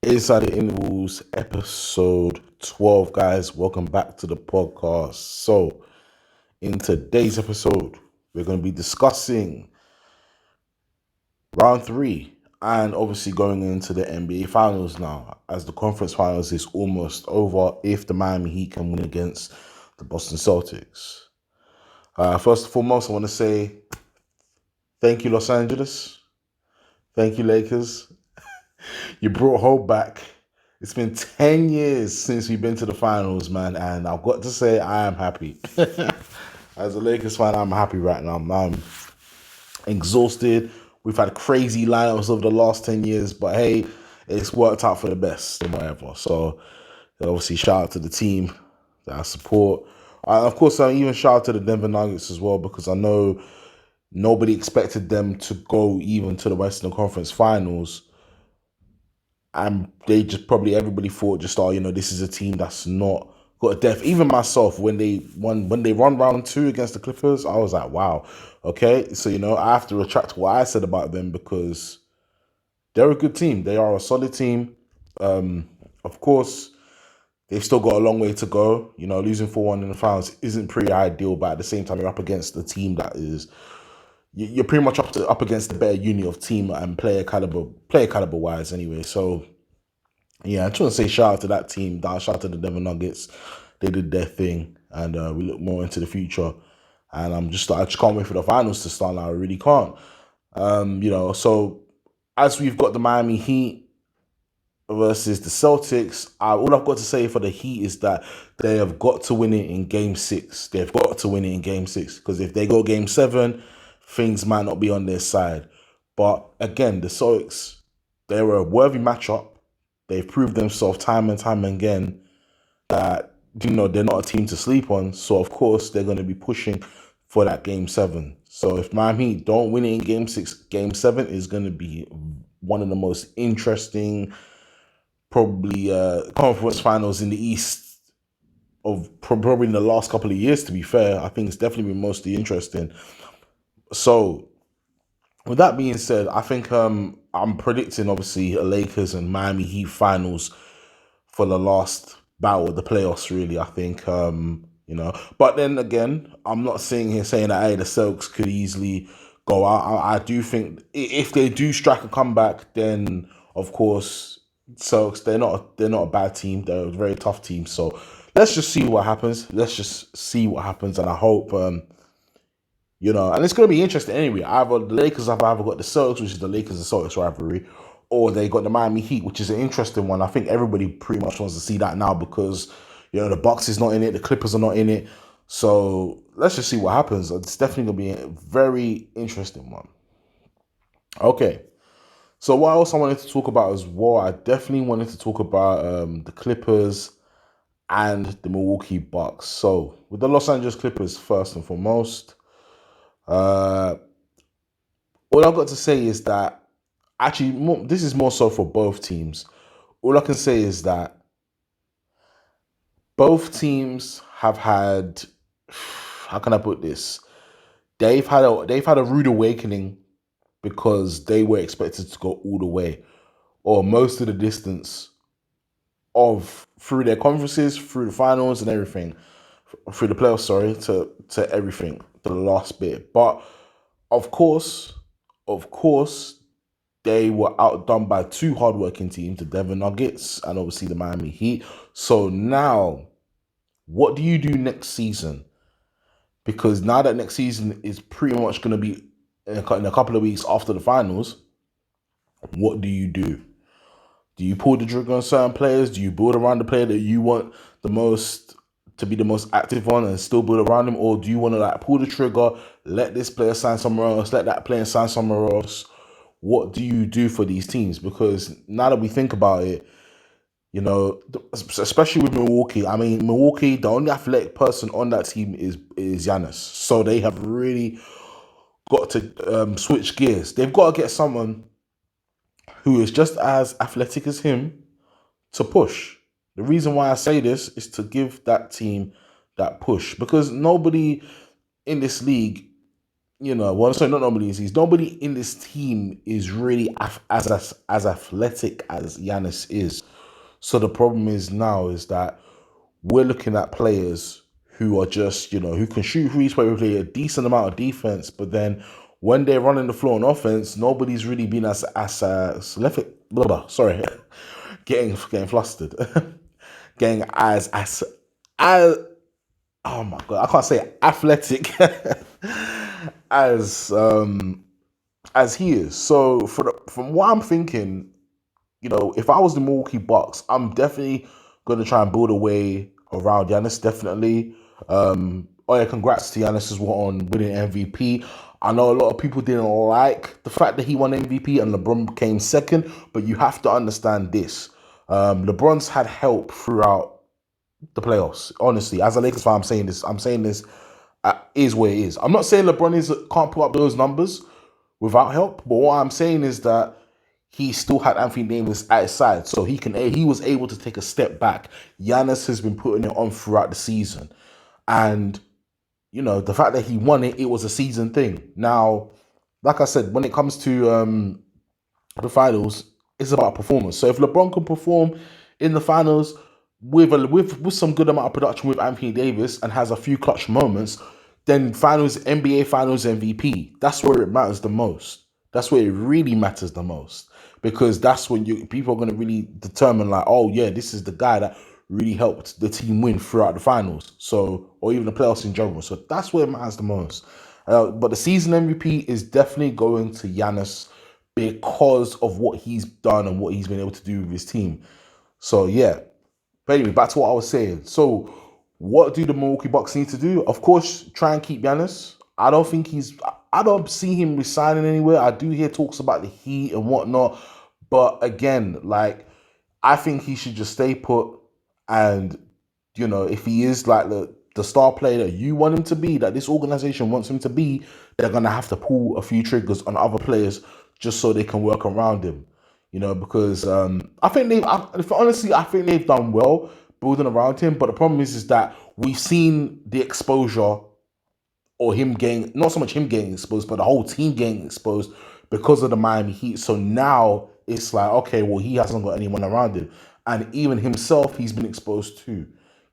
Inside the Intervals, episode 12, guys. Welcome back to the podcast. So, in today's episode, we're going to be discussing round three and obviously going into the NBA finals now, as the conference finals is almost over if the Miami Heat can win against the Boston Celtics. First and foremost, I want to say thank you, Los Angeles. Thank you, Lakers. You brought hope back. It's been 10 years since we've been to the finals, man, and I've got to say I am happy. As a Lakers fan, I'm happy right now. I'm exhausted. We've had crazy lineups over the last 10 years, but hey, it's worked out for the best and whatever. So, obviously, shout out to the team that I support. Of course, I even shout out to the Denver Nuggets as well, because I know nobody expected them to go even to the Western Conference Finals. And they just probably everybody thought just, this is a team that's not got a depth. Even myself, when they run round two against the Clippers, I was like, wow, okay. So, I have to retract what I said about them, because they're a good team. They are a solid team. Of course, they've still got a long way to go. Losing 4-1 in the finals isn't pretty ideal, but at the same time, you're up against a team that is, you're pretty much up against the better unit of team and player caliber wise anyway. So, yeah, I just want to say shout out to that team. Shout out to the Denver Nuggets. They did their thing, and we look more into the future. And I just can't wait for the finals to start now. I really can't. So as we've got the Miami Heat versus the Celtics, all I've got to say for the Heat is that they have got to win it in Game 6. They've got to win it in Game 6, because if they go Game 7, things might not be on their side. But again, the Celtics, they're a worthy matchup. They've proved themselves time and time again that, they're not a team to sleep on. So, of course, they're going to be pushing for that Game 7. So, if Miami don't win it in Game 6, Game 7 is going to be one of the most interesting, probably, conference finals in the East of probably in the last couple of years, to be fair. I think it's definitely been mostly interesting. So, with that being said, I think I'm predicting, obviously, a Lakers and Miami Heat finals for the last battle of the playoffs, really. I think, But then again, I'm not sitting here saying that, hey, the Celtics could easily go out. I do think if they do strike a comeback, then, of course, Celtics, they're not a bad team. They're a very tough team. So let's just see what happens. And I hope... and it's going to be interesting anyway. Either the Lakers have either got the Celtics, which is the Lakers and Celtics rivalry, or they got the Miami Heat, which is an interesting one. I think everybody pretty much wants to see that now, because, the Bucks is not in it, the Clippers are not in it. So let's just see what happens. It's definitely going to be a very interesting one. Okay. So what else I wanted to talk about as well, I definitely wanted to talk about the Clippers and the Milwaukee Bucks. So with the Los Angeles Clippers, first and foremost, all I've got to say is that, actually, this is more so for both teams. All I can say is that both teams have had, how can I put this? They've had a rude awakening, because they were expected to go all the way, or most of the distance, through their conferences, through the finals and everything, through the playoffs, to everything, to the last bit. But of course, they were outdone by two hardworking teams, the Denver Nuggets and obviously the Miami Heat. So now, what do you do next season? Because now that next season is pretty much going to be in a couple of weeks after the finals, what do you do? Do you pull the trigger on certain players? Do you build around the player that you want the most to be the most active on and still build around him? Or do you want to pull the trigger, let this player sign somewhere else, let that player sign somewhere else? What do you do for these teams? Because now that we think about it, especially with Milwaukee, Milwaukee, the only athletic person on that team is Giannis. So they have really got to switch gears. They've got to get someone who is just as athletic as him to push. The reason why I say this is to give that team that push, because nobody in this league sorry, not normally is nobody in this team is really as athletic as Giannis is. So the problem is now is that we're looking at players who are just, who can shoot threes, play a decent amount of defense, but then when they're running the floor on offense, nobody's really been as blah, blah, sorry, getting flustered, getting as oh my god, I can't say athletic as as he is. So from what I'm thinking, if I was the Milwaukee Bucks, I'm definitely going to try and build a way around Giannis, definitely. Oh yeah, congrats to Giannis as well on winning MVP. I know a lot of people didn't like the fact that he won MVP and LeBron came second, but you have to understand this. LeBron's had help throughout the playoffs. Honestly, as a Lakers fan, I'm saying this. Is where it is. I'm not saying LeBron can't put up those numbers without help, but what I'm saying is that he still had Anthony Davis at his side, so he was able to take a step back. Giannis has been putting it on throughout the season, and the fact that he won it was a season thing. Now, like I said, when it comes to the finals, it's about performance. So if LeBron can perform in the finals with some good amount of production with Anthony Davis and has a few clutch moments, then NBA Finals MVP. That's where it matters the most. That's where it really matters the most, because that's when people are going to really determine, like, oh yeah, this is the guy that really helped the team win throughout the finals. So, or even the playoffs in general. So that's where it matters the most. But the season MVP is definitely going to Giannis because of what he's done and what he's been able to do with his team. So yeah. But anyway, back to what I was saying. So what do the Milwaukee Bucks need to do? Of course, try and keep Giannis. I don't see him resigning anywhere. I do hear talks about the Heat and whatnot. But again, like, I think he should just stay put. And, if he is like the star player that you want him to be, that this organization wants him to be, they're going to have to pull a few triggers on other players just so they can work around him. Because I think they've done well building around him. But the problem is that we've seen the exposure, or him getting, not so much him getting exposed, but the whole team getting exposed because of the Miami Heat. So now it's like, okay, well, he hasn't got anyone around him. And even himself, he's been exposed too.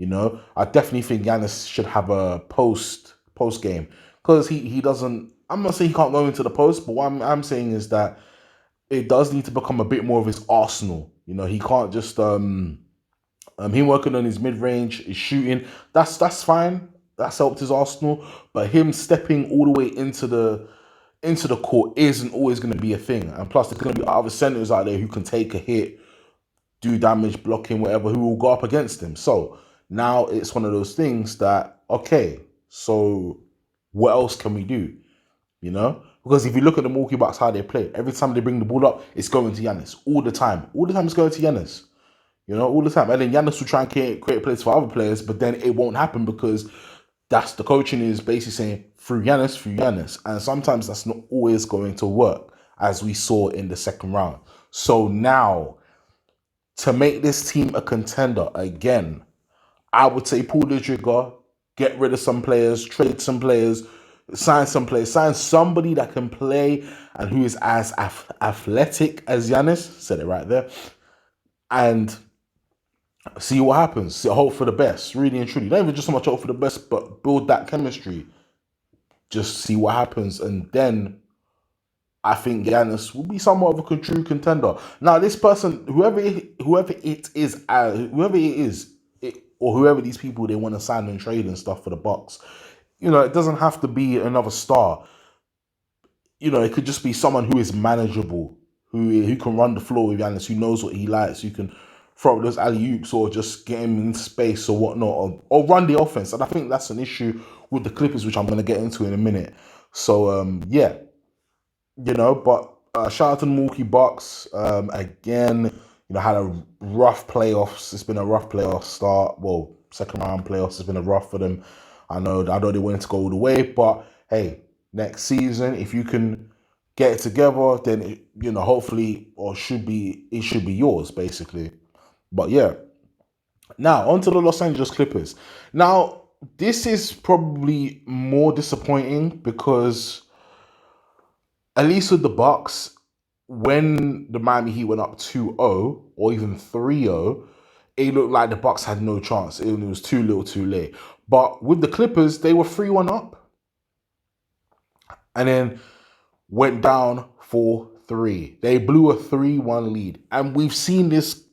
I definitely think Giannis should have a post game, because he doesn't. I'm not saying he can't go into the post, but what I'm saying is that it does need to become a bit more of his arsenal. He can't just him working on his mid range, his shooting. That's fine. That's helped his arsenal, but him stepping all the way into the court isn't always going to be a thing. And plus, there's going to be other centers out there who can take a hit, do damage, blocking, whatever, who will go up against him. So now it's one of those things that, okay, so what else can we do? Because if you look at the Milwaukee Bucks, how they play, every time they bring the ball up, it's going to Giannis all the time. All the time it's going to Giannis. All the time. And then Giannis will try and create plays for other players, but then it won't happen because that's the coaching is basically saying through Giannis. And sometimes that's not always going to work, as we saw in the second round. So now, to make this team a contender again, I would say pull the trigger, get rid of some players, trade some players, sign some players, sign somebody that can play and who is as athletic as Giannis. Said it right there. And see what happens. So hope for the best, really and truly. Not even just so much hope for the best, but build that chemistry. Just see what happens, and then I think Giannis will be somewhat of a true contender. Now, this person, whoever it is, or whoever these people they want to sign and trade and stuff for the Bucks, it doesn't have to be another star. It could just be someone who is manageable, who can run the floor with Giannis, who knows what he likes, who can throw up those alley-oops or just get him in space or whatnot, or run the offense. And I think that's an issue with the Clippers, which I'm going to get into in a minute. So, yeah. But shout out to the Milwaukee Bucks. Again, had a rough playoffs. It's been a rough playoff start. Well, second round playoffs has been a rough for them. I know they wanted to go all the way, but hey, next season, if you can get it together, then hopefully, it should be yours, basically. But yeah, now on to the Los Angeles Clippers. Now, this is probably more disappointing because at least with the Bucks, when the Miami Heat went up 2-0 or even 3-0, it looked like the Bucks had no chance. It was too little too late. But with the Clippers, they were 3-1 up and then went down 4-3. They blew a 3-1 lead. And we've seen this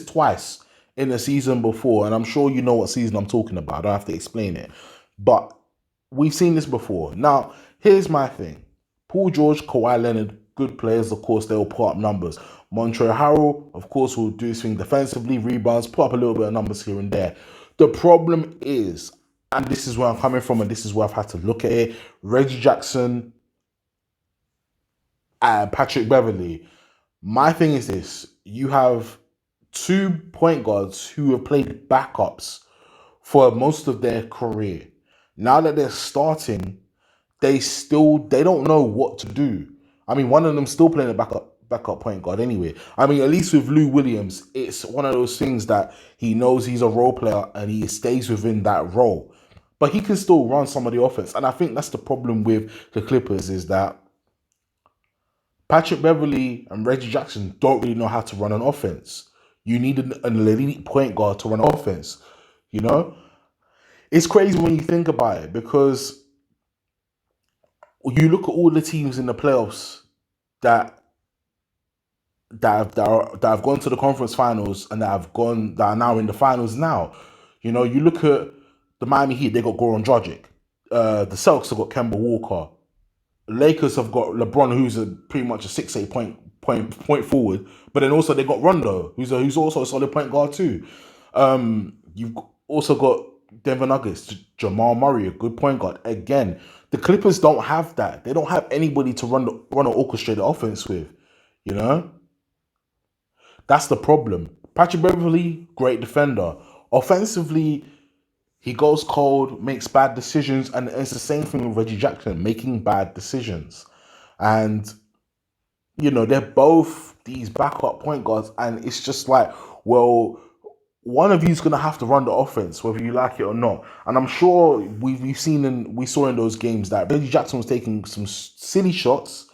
twice in the season before, and I'm sure you know what season I'm talking about. I don't have to explain it. But we've seen this before. Now, here's my thing. Paul George, Kawhi Leonard, good players, of course, they'll put up numbers. Montrezl Harrell, of course, will do his thing defensively, rebounds, put up a little bit of numbers here and there. The problem is, and this is where I'm coming from, and this is where I've had to look at it, Reggie Jackson and Patrick Beverley. My thing is this. You have 2 point guards who have played backups for most of their career. Now that they're starting, they don't know what to do. I mean, one of them still playing a backup point guard anyway. I mean, at least with Lou Williams, it's one of those things that he knows he's a role player and he stays within that role. But he can still run some of the offense. And I think that's the problem with the Clippers, is that Patrick Beverley and Reggie Jackson don't really know how to run an offense. You need an elite point guard to run an offense. You know? It's crazy when you think about it, because you look at all the teams in the playoffs that have gone to the conference finals and that are now in the finals now. You know, you look at the Miami Heat, they got Goran Dragic. The Celtics have got Kemba Walker. Lakers have got LeBron, who's pretty much a 6'8" point forward, but then also they got Rondo, who's also a solid point guard too. You've also got Denver Nuggets, Jamal Murray, a good point guard. Again, the Clippers don't have that. They don't have anybody to run an orchestrated offense with. You know, that's the problem. Patrick Beverley, great defender. Offensively, he goes cold, makes bad decisions, and it's the same thing with Reggie Jackson, making bad decisions. And, you know, they're both these backup point guards, and it's just like, well, one of you's going to have to run the offense, whether you like it or not. And I'm sure we saw in those games that Reggie Jackson was taking some silly shots.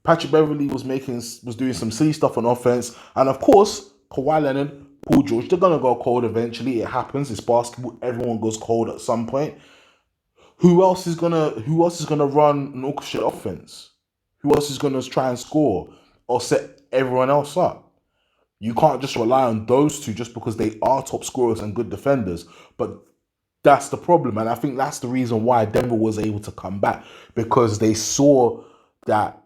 Patrick Beverley was doing some silly stuff on offense. And of course, Kawhi Leonard, Paul George, they're going to go cold eventually. It happens. It's basketball. Everyone goes cold at some point. Who else is going to run an orchestrated offense? Who else is going to try and score or set everyone else up? You can't just rely on those two just because they are top scorers and good defenders. But that's the problem. And I think that's the reason why Denver was able to come back, because they saw that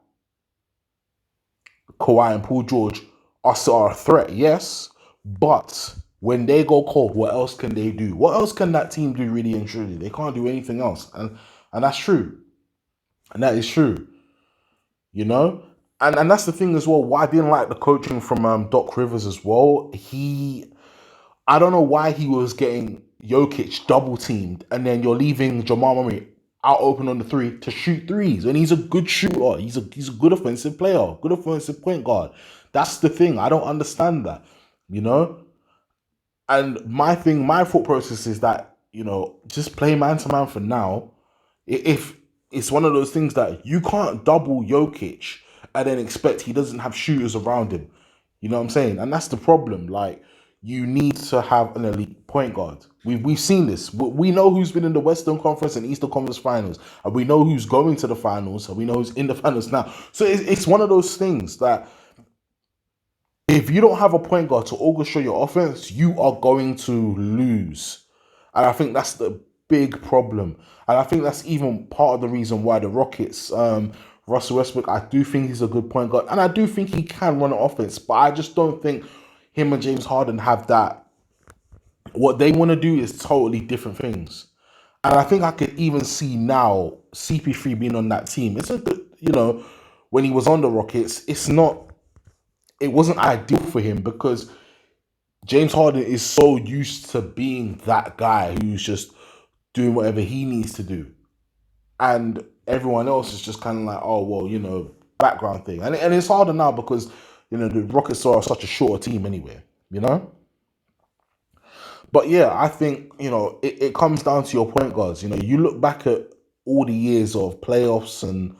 Kawhi and Paul George are a threat, yes, but when they go cold, what else can they do? What else can that team do, really and truly? They can't do anything else. And that's true. And that is true. You know? And that's the thing as well, why I didn't like the coaching from Doc Rivers as well. I don't know why he was getting Jokic double teamed, and then you're leaving Jamal Murray out open on the 3 to shoot threes. And he's a good shooter. He's a good offensive player, good offensive point guard. That's the thing. I don't understand that, you know? And my thought process is that, you know, just play man to man for now. If it's one of those things that you can't double Jokic and then expect he doesn't have shooters around him. You know what I'm saying? And that's the problem. Like, you need to have an elite point guard. We've seen this. We know who's been in the Western Conference and Eastern Conference finals. And we know who's going to the finals. And we know who's in the finals now. So it's one of those things that if you don't have a point guard to orchestrate your offense, you are going to lose. And I think that's the big problem. And I think that's even part of the reason why the Rockets, Russell Westbrook, I do think he's a good point guard. And I do think he can run an offense. But I just don't think him and James Harden have that. What they want to do is totally different things. And I think I could even see now CP3 being on that team. It's a good, you know, when he was on the Rockets, it wasn't ideal for him because James Harden is so used to being that guy who's just doing whatever he needs to do. And everyone else is just kind of like, oh, well, you know, background thing. And it's harder now because, you know, the Rockets are such a shorter team anyway, you know? But yeah, I think, you know, it comes down to your point guards. You know, you look back at all the years of playoffs and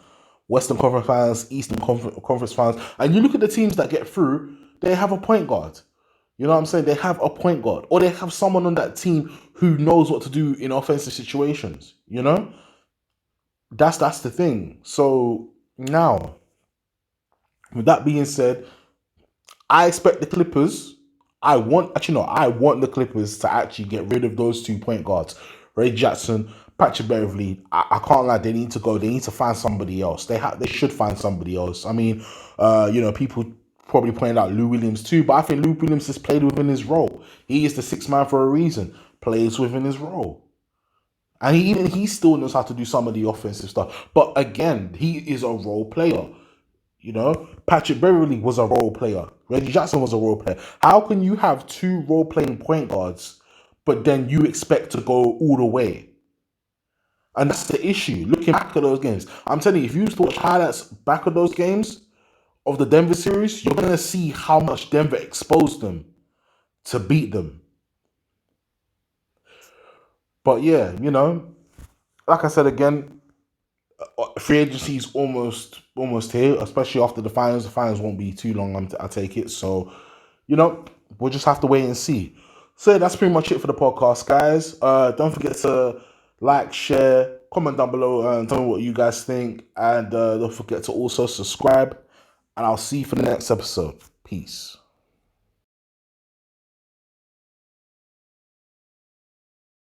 Western Conference Finals, Eastern Conference Finals, and you look at the teams that get through, they have a point guard. You know what I'm saying? They have a point guard, or they have someone on that team who knows what to do in offensive situations. You know, that's the thing. So now, with that being said, I expect the Clippers. I want the Clippers to actually get rid of those 2 point guards, Ray Jackson, Patrick Beverley. I can't lie. They need to go. They need to find somebody else. They should find somebody else. I mean, people probably pointed out Lou Williams too, but I think Lou Williams has played within his role. He is the sixth man for a reason. Plays within his role. And he still knows how to do some of the offensive stuff. But again, he is a role player. You know, Patrick Beverley was a role player. Reggie Jackson was a role player. How can you have 2 role-playing point guards, but then you expect to go all the way? And that's the issue. Looking back at those games, I'm telling you, if you used to watch highlights back of those games of the Denver series, you're going to see how much Denver exposed them to beat them. But yeah, like I said again, free agency is almost here, especially after the finals. The finals won't be too long, I take it. So, we'll just have to wait and see. So yeah, that's pretty much it for the podcast, guys. Don't forget to like, share, comment down below, and tell me what you guys think. And don't forget to also subscribe. And I'll see you for the next episode. Peace.